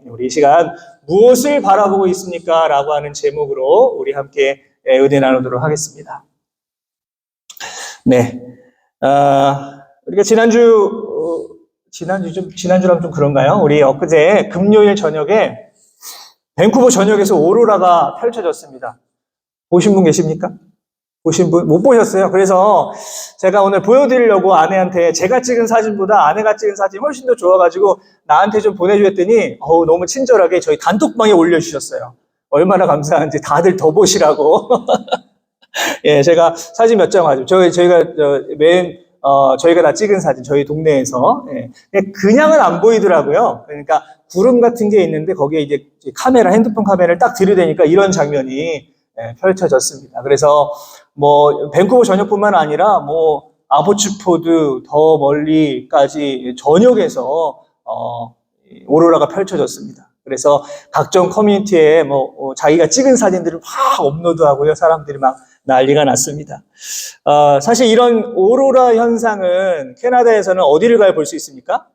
우리 이 시간 무엇을 바라보고 있습니까? 라고 하는 제목으로 우리 함께 은혜 나누도록 하겠습니다. 네. 우리가 지난주랑 좀 그런가요? 우리 엊그제 금요일 저녁에 밴쿠버 전역에서 오로라가 펼쳐졌습니다. 보신 분 계십니까? 보신 분? 못 보셨어요. 그래서 제가 오늘 보여드리려고 아내한테 제가 찍은 사진보다 아내가 찍은 사진이 훨씬 더 좋아가지고 나한테 좀 보내주랬더니 너무 친절하게 저희 단톡방에 올려주셨어요. 얼마나 감사한지 다들 더 보시라고. 예, 제가 사진 몇 장 가지고 저희가 다 찍은 사진 저희 동네에서 그냥은 안 보이더라고요. 그러니까 구름 같은 게 있는데 거기에 이제 핸드폰 카메라를 딱 들이대니까 이런 장면이 펼쳐졌습니다. 그래서 밴쿠버 전역뿐만 아니라 아보츠포드 더 멀리까지 전역에서 오로라가 펼쳐졌습니다. 그래서 각종 커뮤니티에 자기가 찍은 사진들을 막 업로드하고요. 사람들이 막 난리가 났습니다. 사실 이런 오로라 현상은 캐나다에서는 어디를 가야 볼 수 있습니까?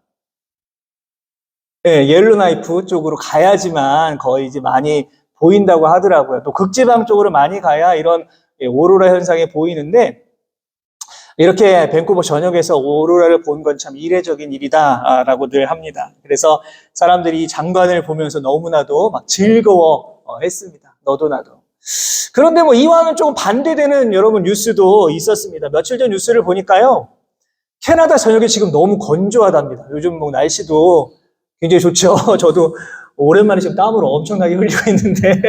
네, 옐로나이프 쪽으로 가야지만 거의 이제 많이 보인다고 하더라고요. 또 극지방 쪽으로 많이 가야 이런 오로라 현상이 보이는데 이렇게 밴쿠버 전역에서 오로라를 본 건 참 이례적인 일이다라고 늘 합니다. 그래서 사람들이 이 장관을 보면서 너무나도 막 즐거워했습니다. 너도 나도. 그런데 이와는 조금 반대되는 여러분 뉴스도 있었습니다. 며칠 전 뉴스를 보니까요. 캐나다 전역이 지금 너무 건조하답니다. 요즘 날씨도 굉장히 좋죠. 저도 오랜만에 지금 땀을 엄청나게 흘리고 있는데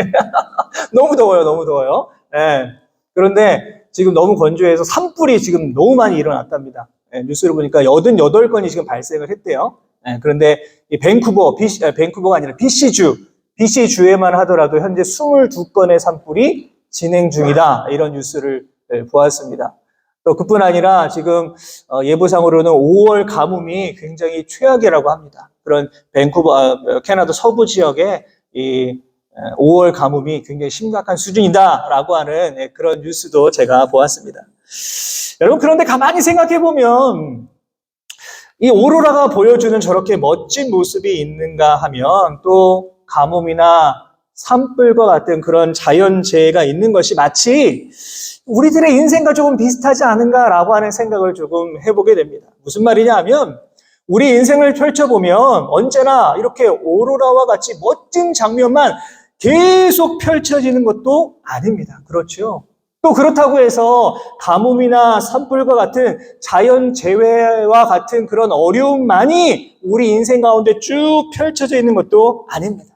너무 더워요. 네. 그런데 지금 너무 건조해서 산불이 지금 너무 많이 일어났답니다. 네, 뉴스를 보니까 88건이 지금 발생을 했대요. 네, 그런데 이 밴쿠버가 아니라 BC주에만 하더라도 현재 22건의 산불이 진행 중이다. 이런 뉴스를 보았습니다. 또 그뿐 아니라 지금 예보상으로는 5월 가뭄이 굉장히 최악이라고 합니다. 그런 캐나다 서부 지역에 이 5월 가뭄이 굉장히 심각한 수준이다라고 하는 그런 뉴스도 제가 보았습니다. 여러분, 그런데 가만히 생각해 보면 이 오로라가 보여주는 저렇게 멋진 모습이 있는가 하면 또 가뭄이나 산불과 같은 그런 자연재해가 있는 것이 마치 우리들의 인생과 조금 비슷하지 않은가라고 하는 생각을 조금 해보게 됩니다. 무슨 말이냐 하면 우리 인생을 펼쳐보면 언제나 이렇게 오로라와 같이 멋진 장면만 계속 펼쳐지는 것도 아닙니다. 그렇죠? 또 그렇다고 해서 가뭄이나 산불과 같은 자연재해와 같은 그런 어려움만이 우리 인생 가운데 쭉 펼쳐져 있는 것도 아닙니다.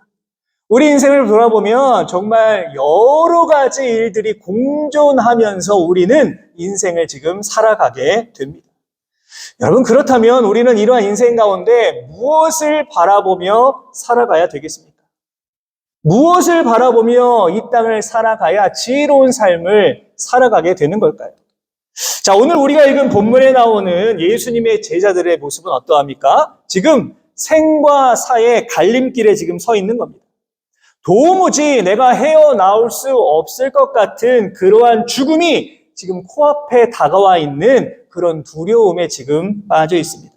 우리 인생을 돌아보면 정말 여러 가지 일들이 공존하면서 우리는 인생을 지금 살아가게 됩니다. 여러분, 그렇다면 우리는 이러한 인생 가운데 무엇을 바라보며 살아가야 되겠습니까? 무엇을 바라보며 이 땅을 살아가야 지혜로운 삶을 살아가게 되는 걸까요? 자, 오늘 우리가 읽은 본문에 나오는 예수님의 제자들의 모습은 어떠합니까? 지금 생과 사의 갈림길에 지금 서 있는 겁니다. 도무지 내가 헤어나올 수 없을 것 같은 그러한 죽음이 지금 코앞에 다가와 있는 그런 두려움에 지금 빠져 있습니다.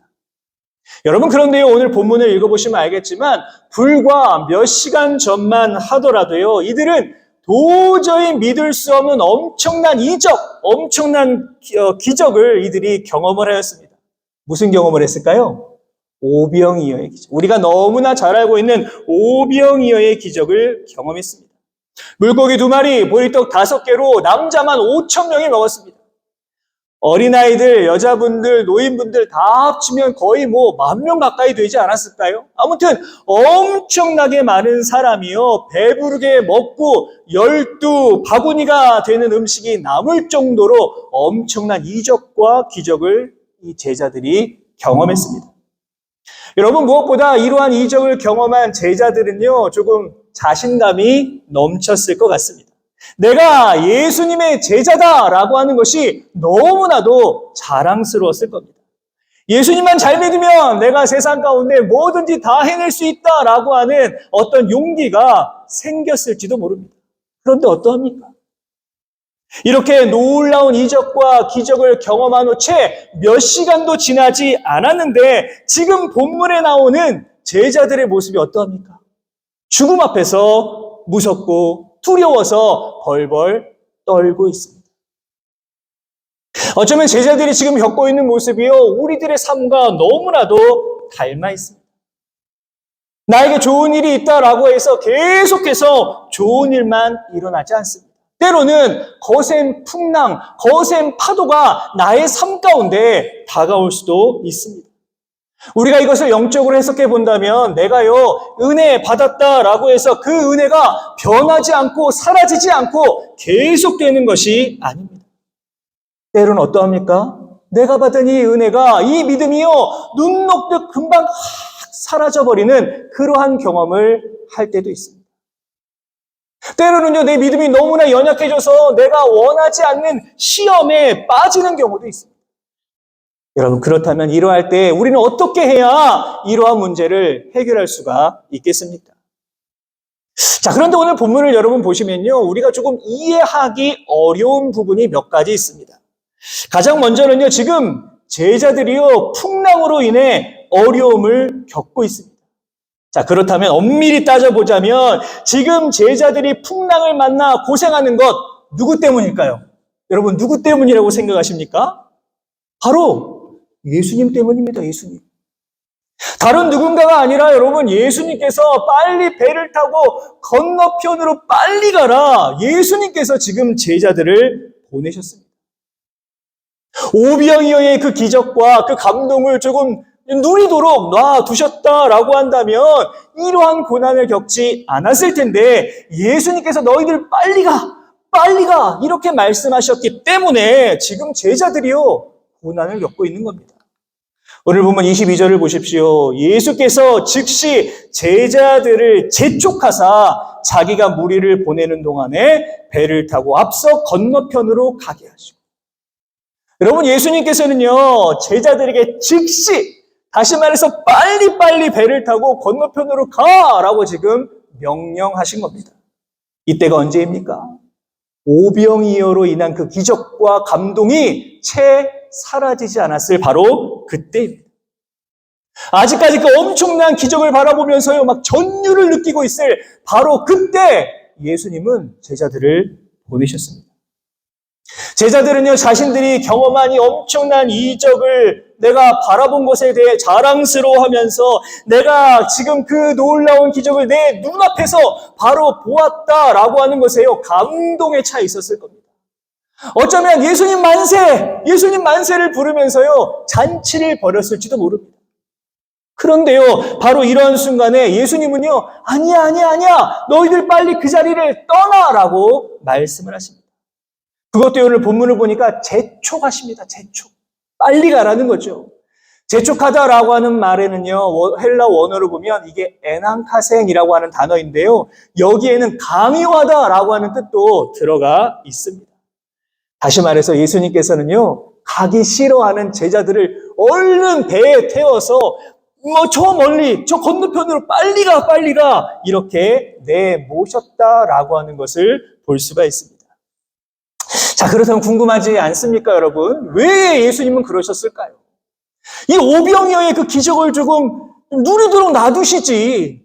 여러분, 그런데요, 오늘 본문을 읽어보시면 알겠지만 불과 몇 시간 전만 하더라도요, 이들은 도저히 믿을 수 없는 엄청난 기적을 이들이 경험을 하였습니다. 무슨 경험을 했을까요? 오병이어의 기적. 우리가 너무나 잘 알고 있는 오병이어의 기적을 경험했습니다. 물고기 2마리, 보리떡 5개로 남자만 5,000명이 먹었습니다. 어린아이들, 여자분들, 노인분들 다 합치면 거의 10,000명 가까이 되지 않았을까요? 아무튼 엄청나게 많은 사람이요, 배부르게 먹고 12바구니가 되는 음식이 남을 정도로 엄청난 이적과 기적을 이 제자들이 경험했습니다. 여러분, 무엇보다 이러한 이적을 경험한 제자들은요, 조금 자신감이 넘쳤을 것 같습니다. 내가 예수님의 제자다라고 하는 것이 너무나도 자랑스러웠을 겁니다. 예수님만 잘 믿으면 내가 세상 가운데 뭐든지 다 해낼 수 있다라고 하는 어떤 용기가 생겼을지도 모릅니다. 그런데 어떠합니까? 이렇게 놀라운 이적과 기적을 경험한 후 채 몇 시간도 지나지 않았는데 지금 본문에 나오는 제자들의 모습이 어떠합니까? 죽음 앞에서 무섭고 두려워서 벌벌 떨고 있습니다. 어쩌면 제자들이 지금 겪고 있는 모습이요, 우리들의 삶과 너무나도 닮아 있습니다. 나에게 좋은 일이 있다라고 해서 계속해서 좋은 일만 일어나지 않습니다. 때로는 거센 풍랑, 거센 파도가 나의 삶 가운데 다가올 수도 있습니다. 우리가 이것을 영적으로 해석해 본다면 내가요, 은혜 받았다라고 해서 그 은혜가 변하지 않고 사라지지 않고 계속되는 것이 아닙니다. 때로는 어떠합니까? 내가 받은 이 은혜가, 이 믿음이요, 눈 녹듯 금방 사라져버리는 그러한 경험을 할 때도 있습니다. 때로는요, 내 믿음이 너무나 연약해져서 내가 원하지 않는 시험에 빠지는 경우도 있습니다. 여러분, 그렇다면 이러할 때 우리는 어떻게 해야 이러한 문제를 해결할 수가 있겠습니까? 자, 그런데 오늘 본문을 여러분 보시면요, 우리가 조금 이해하기 어려운 부분이 몇 가지 있습니다. 가장 먼저는요, 지금 제자들이요, 풍랑으로 인해 어려움을 겪고 있습니다. 자, 그렇다면 엄밀히 따져보자면 지금 제자들이 풍랑을 만나 고생하는 것 누구 때문일까요? 여러분, 누구 때문이라고 생각하십니까? 바로 예수님 때문입니다. 예수님. 다른 누군가가 아니라 여러분, 예수님께서 빨리 배를 타고 건너편으로 빨리 가라, 예수님께서 지금 제자들을 보내셨습니다. 오병이어의 그 기적과 그 감동을 조금 누리도록 놔두셨다라고 한다면 이러한 고난을 겪지 않았을 텐데, 예수님께서 너희들 빨리 가 이렇게 말씀하셨기 때문에 지금 제자들이요, 고난을 겪고 있는 겁니다. 오늘 보면 22절을 보십시오. 예수께서 즉시 제자들을 재촉하사 자기가 무리를 보내는 동안에 배를 타고 앞서 건너편으로 가게 하시고, 여러분, 예수님께서는요, 제자들에게 즉시, 다시 말해서 빨리 배를 타고 건너편으로 가라고 지금 명령하신 겁니다. 이때가 언제입니까? 오병이어로 인한 그 기적과 감동이 채 사라지지 않았을 바로 그때입니다. 아직까지 그 엄청난 기적을 바라보면서요, 막 전율을 느끼고 있을 바로 그때 예수님은 제자들을 보내셨습니다. 제자들은요, 자신들이 경험한 이 엄청난 이적을 내가 바라본 것에 대해 자랑스러워하면서 내가 지금 그 놀라운 기적을 내 눈앞에서 바로 보았다라고 하는 것에요, 감동에 차 있었을 겁니다. 어쩌면 예수님 만세를 부르면서요, 잔치를 벌였을지도 모릅니다. 그런데요, 바로 이런 순간에 예수님은요, 아니야, 너희들 빨리 그 자리를 떠나라고 말씀을 하십니다. 그것도 오늘 본문을 보니까 재촉하십니다. 재촉. 빨리 가라는 거죠. 재촉하다라고 하는 말에는요, 헬라 원어로 보면 이게 에난카센이라고 하는 단어인데요, 여기에는 강요하다라고 하는 뜻도 들어가 있습니다. 다시 말해서 예수님께서는요, 가기 싫어하는 제자들을 얼른 배에 태워서 저 멀리, 저 건너편으로 빨리 가 이렇게 내모셨다라고 하는 것을 볼 수가 있습니다. 자, 그렇다면 궁금하지 않습니까, 여러분? 왜 예수님은 그러셨을까요? 이 오병이어의 그 기적을 조금 누리도록 놔두시지,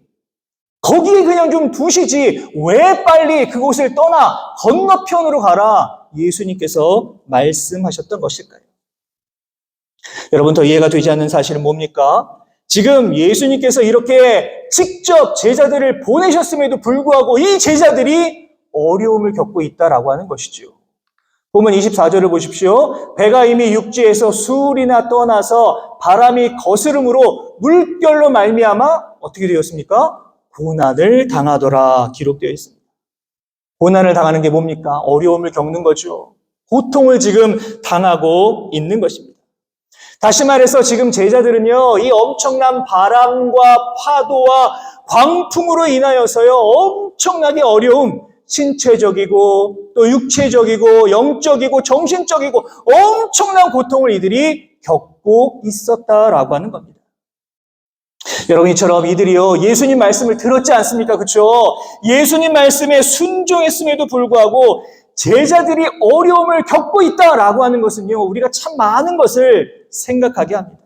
거기에 그냥 좀 두시지, 왜 빨리 그곳을 떠나 건너편으로 가라 예수님께서 말씀하셨던 것일까요? 여러분, 더 이해가 되지 않는 사실은 뭡니까? 지금 예수님께서 이렇게 직접 제자들을 보내셨음에도 불구하고 이 제자들이 어려움을 겪고 있다라고 하는 것이죠. 보면 24절을 보십시오. 배가 이미 육지에서 수울이나 떠나서 바람이 거스름으로 물결로 말미암아 어떻게 되었습니까? 고난을 당하더라 기록되어 있습니다. 고난을 당하는 게 뭡니까? 어려움을 겪는 거죠. 고통을 지금 당하고 있는 것입니다. 다시 말해서 지금 제자들은요, 이 엄청난 바람과 파도와 광풍으로 인하여서요, 엄청나게 어려움, 신체적이고 또 육체적이고 영적이고 정신적이고 엄청난 고통을 이들이 겪고 있었다라고 하는 겁니다. 여러분, 이처럼 이들이요, 예수님 말씀을 들었지 않습니까? 그렇죠? 예수님 말씀에 순종했음에도 불구하고 제자들이 어려움을 겪고 있다라고 하는 것은요, 우리가 참 많은 것을 생각하게 합니다.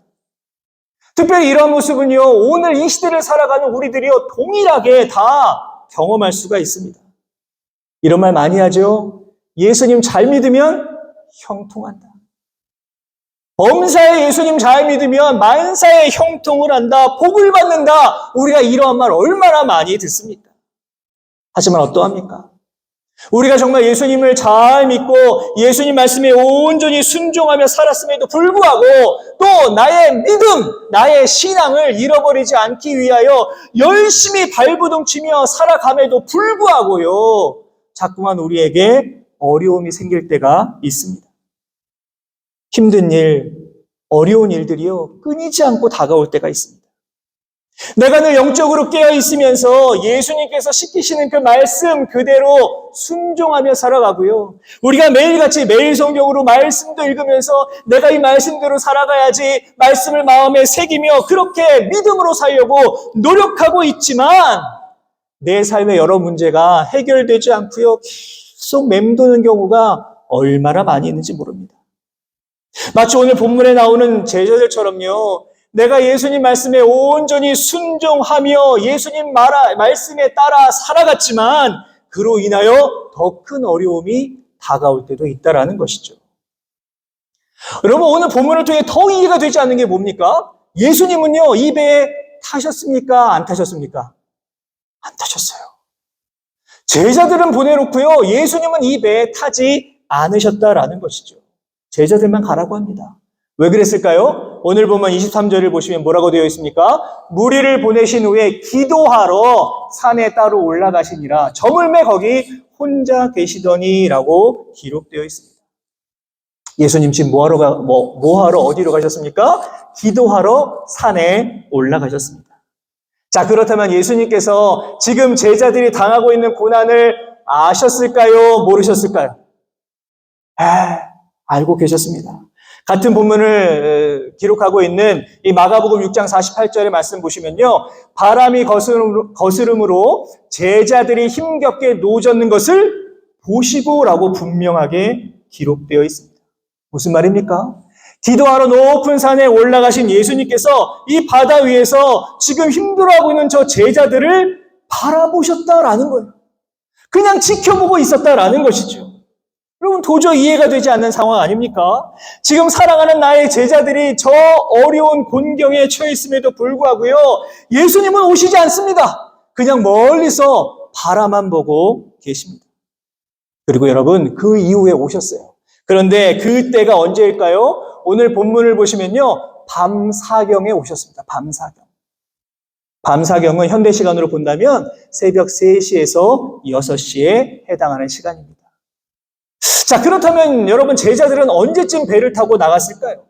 특별히 이런 모습은요, 오늘 이 시대를 살아가는 우리들이요, 동일하게 다 경험할 수가 있습니다. 이런 말 많이 하죠. 예수님 잘 믿으면 형통한다. 범사에 예수님 잘 믿으면 만사에 형통을 한다, 복을 받는다. 우리가 이러한 말 얼마나 많이 듣습니까? 하지만 어떠합니까? 우리가 정말 예수님을 잘 믿고 예수님 말씀에 온전히 순종하며 살았음에도 불구하고 또 나의 믿음, 나의 신앙을 잃어버리지 않기 위하여 열심히 발부둥치며 살아감에도 불구하고요, 자꾸만 우리에게 어려움이 생길 때가 있습니다. 힘든 일, 어려운 일들이요, 끊이지 않고 다가올 때가 있습니다. 내가 늘 영적으로 깨어 있으면서 예수님께서 시키시는 그 말씀 그대로 순종하며 살아가고요. 우리가 매일같이 매일 성경으로 말씀도 읽으면서 내가 이 말씀대로 살아가야지 말씀을 마음에 새기며 그렇게 믿음으로 살려고 노력하고 있지만 내 삶의 여러 문제가 해결되지 않고요, 계속 맴도는 경우가 얼마나 많이 있는지 모릅니다. 마치 오늘 본문에 나오는 제자들처럼요, 내가 예수님 말씀에 온전히 순종하며 예수님 말씀에 따라 살아갔지만 그로 인하여 더 큰 어려움이 다가올 때도 있다라는 것이죠. 여러분, 오늘 본문을 통해 더 이해가 되지 않는 게 뭡니까? 예수님은요, 이 배에 타셨습니까? 안 타셨습니까? 안 타셨어요. 제자들은 보내놓고요, 예수님은 이 배에 타지 않으셨다라는 것이죠. 제자들만 가라고 합니다. 왜 그랬을까요? 오늘 보면 23절을 보시면 뭐라고 되어 있습니까? 무리를 보내신 후에 기도하러 산에 따로 올라가시니라. 저물매 거기 혼자 계시더니라고 기록되어 있습니다. 예수님 지금 뭐하러 어디로 가셨습니까? 기도하러 산에 올라가셨습니다. 자, 그렇다면 예수님께서 지금 제자들이 당하고 있는 고난을 아셨을까요? 모르셨을까요? 알고 계셨습니다. 같은 본문을 기록하고 있는 이 마가복음 6장 48절의 말씀 보시면요, 바람이 거스름으로 제자들이 힘겹게 노젓는 것을 보시고라고 분명하게 기록되어 있습니다. 무슨 말입니까? 기도하러 높은 산에 올라가신 예수님께서 이 바다 위에서 지금 힘들어하고 있는 저 제자들을 바라보셨다라는 거예요. 그냥 지켜보고 있었다라는 것이죠. 여러분, 도저히 이해가 되지 않는 상황 아닙니까? 지금 사랑하는 나의 제자들이 저 어려운 곤경에 처해 있음에도 불구하고요, 예수님은 오시지 않습니다. 그냥 멀리서 바라만 보고 계십니다. 그리고 여러분, 그 이후에 오셨어요. 그런데 그때가 언제일까요? 오늘 본문을 보시면요, 밤사경에 오셨습니다. 밤사경. 밤사경은 현대 시간으로 본다면 새벽 3시에서 6시에 해당하는 시간입니다. 자, 그렇다면 여러분, 제자들은 언제쯤 배를 타고 나갔을까요?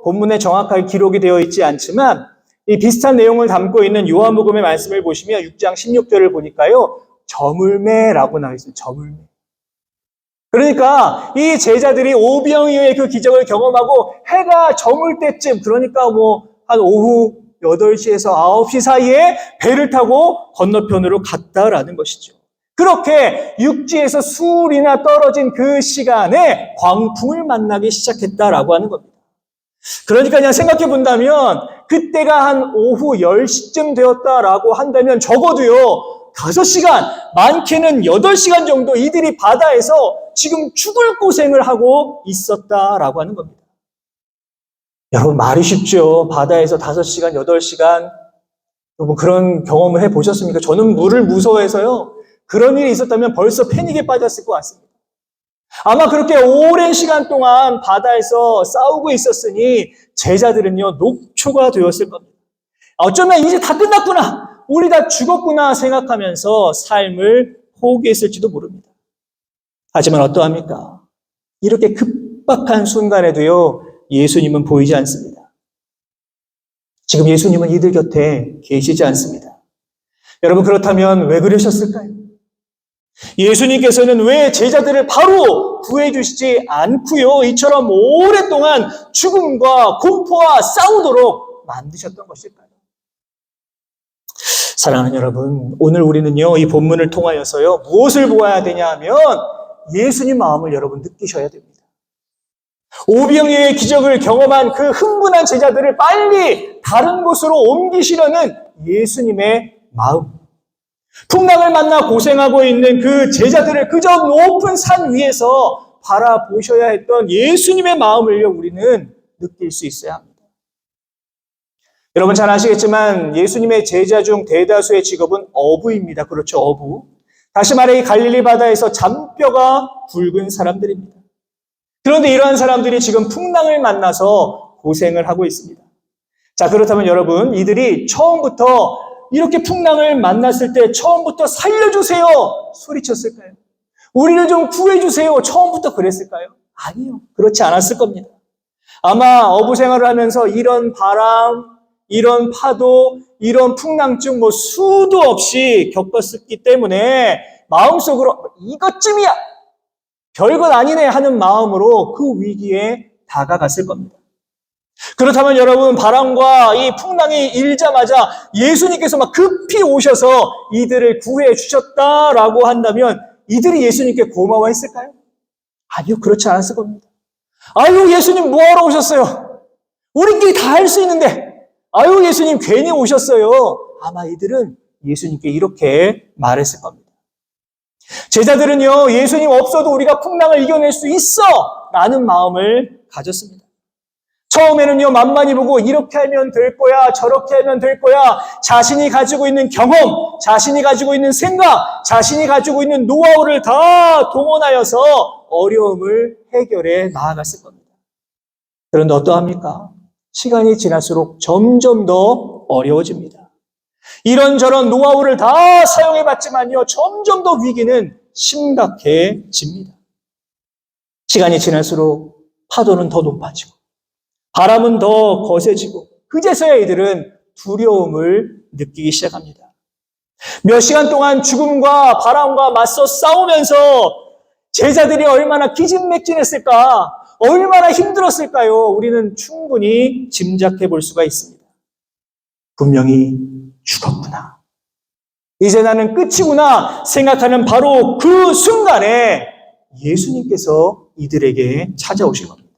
본문에 정확하게 기록이 되어 있지 않지만 이 비슷한 내용을 담고 있는 요한복음의 말씀을 보시면 6장 16절을 보니까요, 저물매라고 나와 있어요. 저물매. 그러니까 이 제자들이 오병이어의 그 기적을 경험하고 해가 저물 때쯤, 그러니까 한 오후 8시에서 9시 사이에 배를 타고 건너편으로 갔다라는 것이죠. 그렇게 육지에서 수울이나 떨어진 그 시간에 광풍을 만나기 시작했다라고 하는 겁니다. 그러니까 그냥 생각해 본다면 그때가 한 오후 10시쯤 되었다라고 한다면 적어도요, 5시간, 많게는 8시간 정도 이들이 바다에서 지금 죽을 고생을 하고 있었다라고 하는 겁니다. 여러분, 말이 쉽죠. 바다에서 5시간, 8시간. 여러분, 그런 경험을 해보셨습니까? 저는 물을 무서워해서요, 그런 일이 있었다면 벌써 패닉에 빠졌을 것 같습니다. 아마 그렇게 오랜 시간 동안 바다에서 싸우고 있었으니 제자들은요, 녹초가 되었을 겁니다. 어쩌면 이제 다 끝났구나, 우리 다 죽었구나 생각하면서 삶을 포기했을지도 모릅니다. 하지만 어떠합니까? 이렇게 급박한 순간에도요, 예수님은 보이지 않습니다. 지금 예수님은 이들 곁에 계시지 않습니다. 여러분, 그렇다면 왜 그러셨을까요? 예수님께서는 왜 제자들을 바로 구해주시지 않고요, 이처럼 오랫동안 죽음과 공포와 싸우도록 만드셨던 것일까요? 사랑하는 여러분, 오늘 우리는요, 이 본문을 통하여서요, 무엇을 보아야 되냐 하면 예수님 마음을 여러분 느끼셔야 됩니다. 오병이어의 기적을 경험한 그 흥분한 제자들을 빨리 다른 곳으로 옮기시려는 예수님의 마음. 풍랑을 만나 고생하고 있는 그 제자들을 그저 높은 산 위에서 바라보셔야 했던 예수님의 마음을요, 우리는 느낄 수 있어야 합니다. 여러분 잘 아시겠지만 예수님의 제자 중 대다수의 직업은 어부입니다. 그렇죠, 어부. 다시 말해 이 갈릴리 바다에서 잔뼈가 굵은 사람들입니다. 그런데 이러한 사람들이 지금 풍랑을 만나서 고생을 하고 있습니다. 자, 그렇다면 여러분, 이들이 처음부터 이렇게 풍랑을 만났을 때 처음부터 살려주세요 소리쳤을까요? 우리를 좀 구해주세요 처음부터 그랬을까요? 아니요, 그렇지 않았을 겁니다. 아마 어부 생활을 하면서 이런 바람, 이런 파도, 이런 풍랑증 수도 없이 겪었기 때문에 마음속으로 이것쯤이야, 별것 아니네 하는 마음으로 그 위기에 다가갔을 겁니다. 그렇다면 여러분, 바람과 이 풍랑이 일자마자 예수님께서 막 급히 오셔서 이들을 구해 주셨다라고 한다면 이들이 예수님께 고마워했을까요? 아니요, 그렇지 않았을 겁니다. 아유, 예수님 뭐하러 오셨어요? 우리끼리 다 할 수 있는데, 아유, 예수님 괜히 오셨어요. 아마 이들은 예수님께 이렇게 말했을 겁니다. 제자들은요, 예수님 없어도 우리가 풍랑을 이겨낼 수 있어 라는 마음을 가졌습니다. 처음에는요, 만만히 보고 이렇게 하면 될 거야, 저렇게 하면 될 거야, 자신이 가지고 있는 경험, 자신이 가지고 있는 생각, 자신이 가지고 있는 노하우를 다 동원하여서 어려움을 해결해 나아갔을 겁니다. 그런데 어떠합니까? 시간이 지날수록 점점 더 어려워집니다. 이런저런 노하우를 다 사용해봤지만요, 점점 더 위기는 심각해집니다. 시간이 지날수록 파도는 더 높아지고 바람은 더 거세지고 그제서야 이들은 두려움을 느끼기 시작합니다. 몇 시간 동안 죽음과 바람과 맞서 싸우면서 제자들이 얼마나 기진맥진했을까, 얼마나 힘들었을까요? 우리는 충분히 짐작해 볼 수가 있습니다. 분명히 죽었구나, 이제 나는 끝이구나 생각하는 바로 그 순간에 예수님께서 이들에게 찾아오신 겁니다.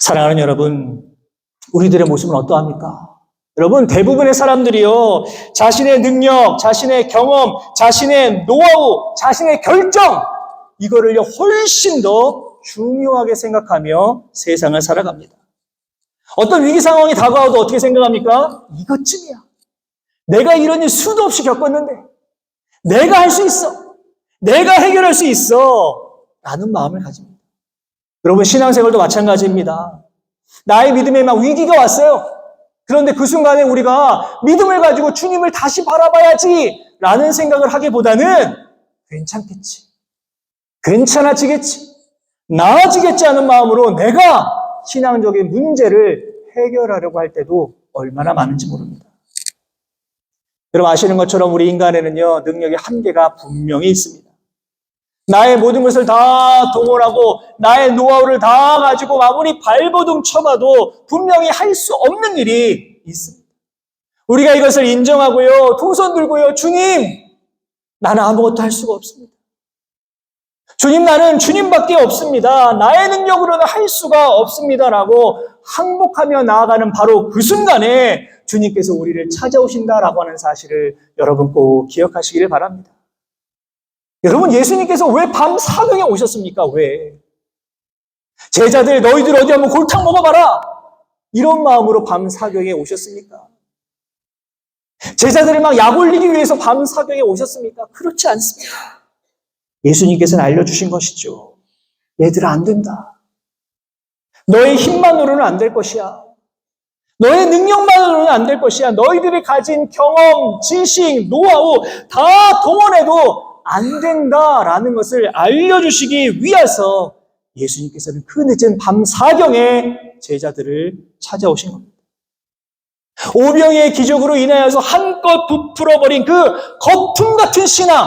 사랑하는 여러분, 우리들의 모습은 어떠합니까? 여러분, 대부분의 사람들이요, 자신의 능력, 자신의 경험, 자신의 노하우, 자신의 결정, 이거를요 훨씬 더 중요하게 생각하며 세상을 살아갑니다. 어떤 위기 상황이 다가와도 어떻게 생각합니까? 이것쯤이야, 내가 이런 일 수도 없이 겪었는데 내가 할 수 있어, 내가 해결할 수 있어 라는 마음을 가집니다. 여러분, 신앙생활도 마찬가지입니다. 나의 믿음에 막 위기가 왔어요. 그런데 그 순간에 우리가 믿음을 가지고 주님을 다시 바라봐야지 라는 생각을 하기보다는 괜찮겠지, 괜찮아지겠지, 나아지겠지 하는 마음으로 내가 신앙적인 문제를 해결하려고 할 때도 얼마나 많은지 모릅니다. 여러분 아시는 것처럼 우리 인간에는요, 능력의 한계가 분명히 있습니다. 나의 모든 것을 다 동원하고 나의 노하우를 다 가지고 아무리 발버둥 쳐봐도 분명히 할 수 없는 일이 있습니다. 우리가 이것을 인정하고요, 두 손 들고요, 주님, 나는 아무것도 할 수가 없습니다. 주님, 나는 주님밖에 없습니다. 나의 능력으로는 할 수가 없습니다라고 항복하며 나아가는 바로 그 순간에 주님께서 우리를 찾아오신다라고 하는 사실을 여러분 꼭 기억하시기를 바랍니다. 여러분, 예수님께서 왜 밤 사경에 오셨습니까? 왜? 제자들, 너희들 어디 한번 골탕 먹어봐라, 이런 마음으로 밤 사경에 오셨습니까? 제자들을 막 약 올리기 위해서 밤 사경에 오셨습니까? 그렇지 않습니다. 예수님께서는 알려주신 것이죠. 얘들아, 안 된다. 너의 힘만으로는 안 될 것이야. 너의 능력만으로는 안 될 것이야. 너희들이 가진 경험, 지식, 노하우 다 동원해도 안 된다라는 것을 알려주시기 위해서 예수님께서는 그 늦은 밤 사경에 제자들을 찾아오신 겁니다. 오병이의 기적으로 인하여서 한껏 부풀어버린 그 거품 같은 신앙,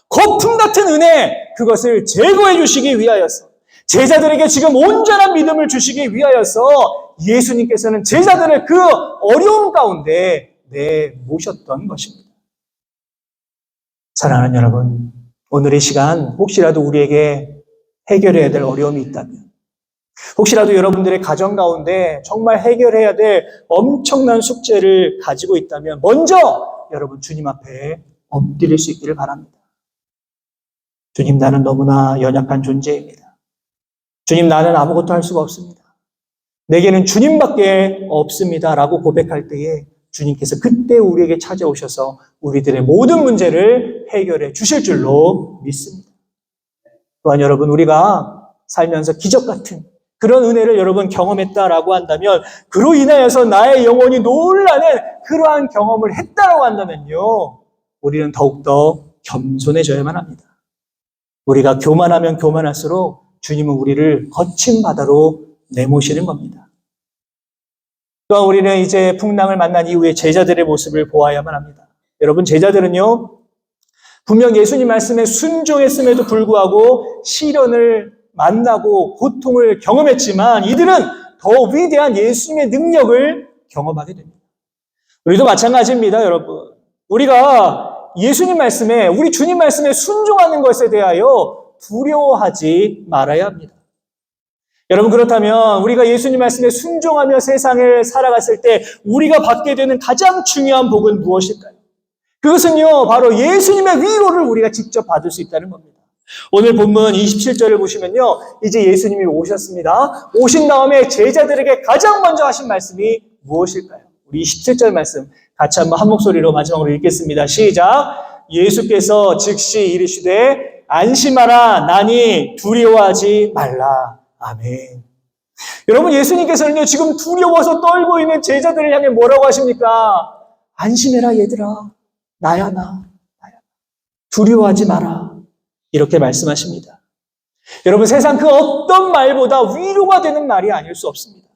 거품 같은 은혜, 그것을 제거해 주시기 위하여서, 제자들에게 지금 온전한 믿음을 주시기 위하여서 예수님께서는 제자들을 그 어려움 가운데 내모셨던 것입니다. 사랑하는 여러분, 오늘 이 시간 혹시라도 우리에게 해결해야 될 어려움이 있다면, 혹시라도 여러분들의 가정 가운데 정말 해결해야 될 엄청난 숙제를 가지고 있다면 먼저 여러분 주님 앞에 엎드릴 수 있기를 바랍니다. 주님, 나는 너무나 연약한 존재입니다. 주님, 나는 아무것도 할 수가 없습니다. 내게는 주님밖에 없습니다. 라고 고백할 때에 주님께서 그때 우리에게 찾아오셔서 우리들의 모든 문제를 해결해 주실 줄로 믿습니다. 또한 여러분, 우리가 살면서 기적 같은 그런 은혜를 여러분 경험했다라고 한다면, 그로 인하여서 나의 영혼이 놀라는 그러한 경험을 했다라고 한다면요, 우리는 더욱더 겸손해져야만 합니다. 우리가 교만하면 교만할수록 주님은 우리를 거친 바다로 내모시는 겁니다. 또한 우리는 이제 풍랑을 만난 이후에 제자들의 모습을 보아야만 합니다. 여러분, 제자들은요, 분명 예수님 말씀에 순종했음에도 불구하고 시련을 만나고 고통을 경험했지만 이들은 더 위대한 예수님의 능력을 경험하게 됩니다. 우리도 마찬가지입니다, 여러분. 우리가 예수님 말씀에, 우리 주님 말씀에 순종하는 것에 대하여 두려워하지 말아야 합니다. 여러분, 그렇다면 우리가 예수님 말씀에 순종하며 세상을 살아갔을 때 우리가 받게 되는 가장 중요한 복은 무엇일까요? 그것은요, 바로 예수님의 위로를 우리가 직접 받을 수 있다는 겁니다. 오늘 본문 27절을 보시면요, 이제 예수님이 오셨습니다. 오신 다음에 제자들에게 가장 먼저 하신 말씀이 무엇일까요? 우리 27절 말씀 같이 한번 한 목소리로 마지막으로 읽겠습니다. 시작. 예수께서 즉시 이르시되 안심하라, 나니 두려워하지 말라. 아멘. 여러분, 예수님께서는요, 지금 두려워서 떨고 있는 제자들을 향해 뭐라고 하십니까? 안심해라, 얘들아. 나야, 나야. 두려워하지 마라. 이렇게 말씀하십니다. 여러분, 세상 그 어떤 말보다 위로가 되는 말이 아닐 수 없습니다.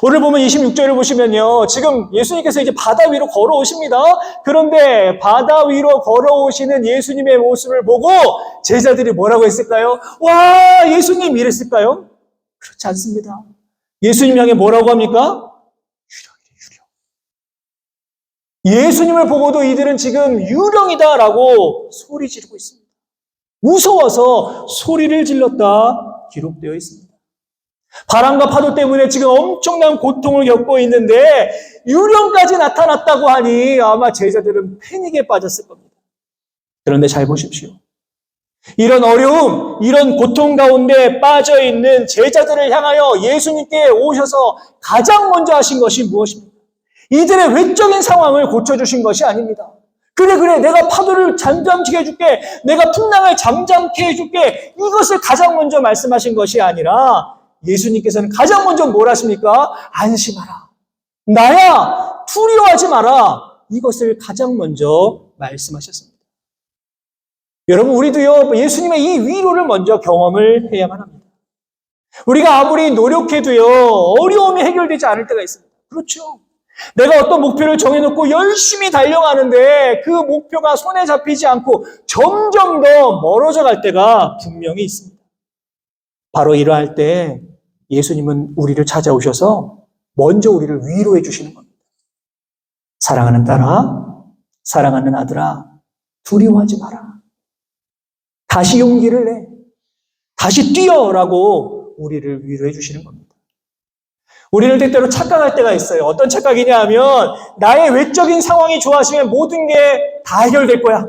오늘 보면 26절을 보시면요, 지금 예수님께서 이제 바다 위로 걸어오십니다. 그런데 바다 위로 걸어오시는 예수님의 모습을 보고 제자들이 뭐라고 했을까요? 와, 예수님 이랬을까요? 그렇지 않습니다. 예수님 향해 뭐라고 합니까? 유령. 예수님을 보고도 이들은 지금 유령이다라고 소리 지르고 있습니다. 무서워서 소리를 질렀다 기록되어 있습니다. 바람과 파도 때문에 지금 엄청난 고통을 겪고 있는데 유령까지 나타났다고 하니 아마 제자들은 패닉에 빠졌을 겁니다. 그런데 잘 보십시오. 이런 어려움, 이런 고통 가운데 빠져있는 제자들을 향하여 예수님께 오셔서 가장 먼저 하신 것이 무엇입니까? 이들의 외적인 상황을 고쳐주신 것이 아닙니다. 그래, 내가 파도를 잠잠케 해줄게, 내가 풍랑을 잠잠케 해줄게, 이것을 가장 먼저 말씀하신 것이 아니라 예수님께서는 가장 먼저 뭘 하십니까? 안심하라. 나야, 두려워하지 마라. 이것을 가장 먼저 말씀하셨습니다. 여러분, 우리도요, 예수님의 이 위로를 먼저 경험을 해야만 합니다. 우리가 아무리 노력해도요, 어려움이 해결되지 않을 때가 있습니다. 그렇죠. 내가 어떤 목표를 정해놓고 열심히 달려가는데 그 목표가 손에 잡히지 않고 점점 더 멀어져 갈 때가 분명히 있습니다. 바로 이러할 때 예수님은 우리를 찾아오셔서 먼저 우리를 위로해 주시는 겁니다. 사랑하는 딸아, 사랑하는 아들아, 두려워하지 마라. 다시 용기를 내. 다시 뛰어라고 우리를 위로해 주시는 겁니다. 우리는 때때로 착각할 때가 있어요. 어떤 착각이냐 하면 나의 외적인 상황이 좋아지면 모든 게 다 해결될 거야.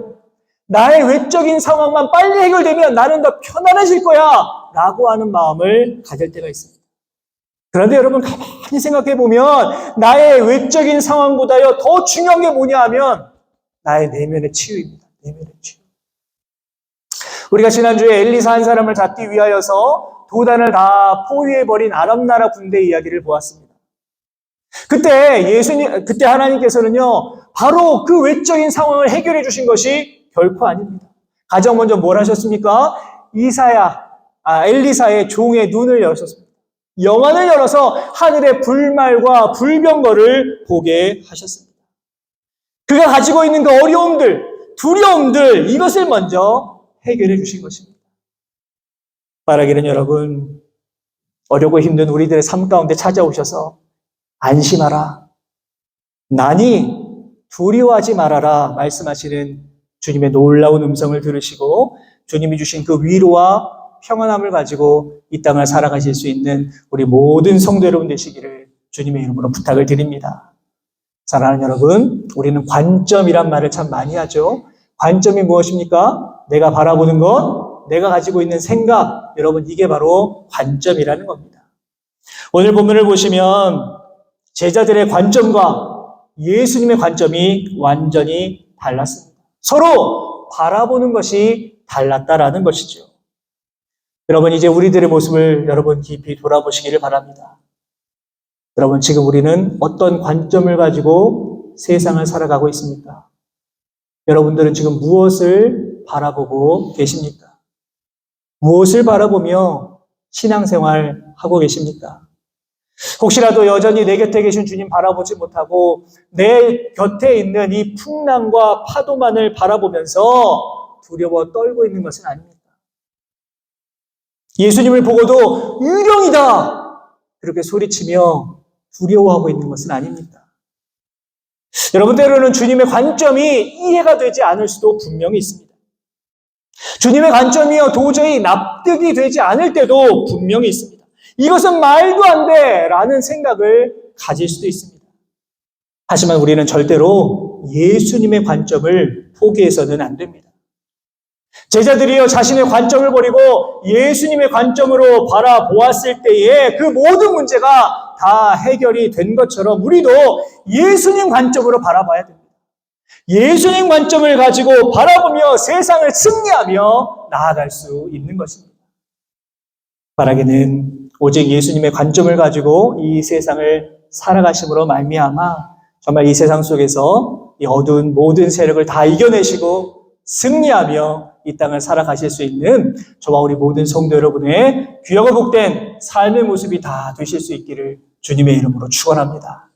나의 외적인 상황만 빨리 해결되면 나는 더 편안해질 거야. 라고 하는 마음을 가질 때가 있습니다. 그런데 여러분, 가만히 생각해 보면 나의 외적인 상황보다요 더 중요한 게 뭐냐 하면 나의 내면의 치유입니다. 내면의 치유. 우리가 지난주에 엘리사 한 사람을 잡기 위하여서 도단을 다 포위해버린 아람 나라 군대 이야기를 보았습니다. 그때 하나님께서는요, 바로 그 외적인 상황을 해결해 주신 것이 결코 아닙니다. 가장 먼저 뭘 하셨습니까? 엘리사의 종의 눈을 여셨습니다. 영안을 열어서 하늘의 불말과 불병거를 보게 하셨습니다. 그가 가지고 있는 그 어려움들, 두려움들, 이것을 먼저 해결해 주신 것입니다. 바라기는 여러분, 어렵고 힘든 우리들의 삶 가운데 찾아오셔서 안심하라, 나니 두려워하지 말아라 말씀하시는 주님의 놀라운 음성을 들으시고 주님이 주신 그 위로와 평안함을 가지고 이 땅을 살아가실 수 있는 우리 모든 성도 여러분 되시기를 주님의 이름으로 부탁을 드립니다. 사랑하는 여러분, 우리는 관점이란 말을 참 많이 하죠. 관점이 무엇입니까? 내가 바라보는 것, 내가 가지고 있는 생각, 여러분 이게 바로 관점이라는 겁니다. 오늘 본문을 보시면 제자들의 관점과 예수님의 관점이 완전히 달랐습니다. 서로 바라보는 것이 달랐다라는 것이죠. 여러분 이제 우리들의 모습을 여러분 깊이 돌아보시기를 바랍니다. 여러분 지금 우리는 어떤 관점을 가지고 세상을 살아가고 있습니까? 여러분들은 지금 무엇을 바라보고 계십니까? 무엇을 바라보며 신앙생활 하고 계십니까? 혹시라도 여전히 내 곁에 계신 주님 바라보지 못하고 내 곁에 있는 이 풍랑과 파도만을 바라보면서 두려워 떨고 있는 것은 아닙니까? 예수님을 보고도 유령이다! 그렇게 소리치며 두려워하고 있는 것은 아닙니까? 여러분 때로는 주님의 관점이 이해가 되지 않을 수도 분명히 있습니다. 주님의 관점이요 도저히 납득이 되지 않을 때도 분명히 있습니다. 이것은 말도 안 돼! 라는 생각을 가질 수도 있습니다. 하지만 우리는 절대로 예수님의 관점을 포기해서는 안 됩니다. 제자들이요 자신의 관점을 버리고 예수님의 관점으로 바라보았을 때에 그 모든 문제가 다 해결이 된 것처럼 우리도 예수님 관점으로 바라봐야 됩니다. 예수님 관점을 가지고 바라보며 세상을 승리하며 나아갈 수 있는 것입니다. 바라기는 오직 예수님의 관점을 가지고 이 세상을 살아가심으로 말미암아 정말 이 세상 속에서 이 어두운 모든 세력을 다 이겨내시고 승리하며 이 땅을 살아가실 수 있는 저와 우리 모든 성도 여러분의 귀하고 복된 삶의 모습이 다 되실 수 있기를 주님의 이름으로 축원합니다.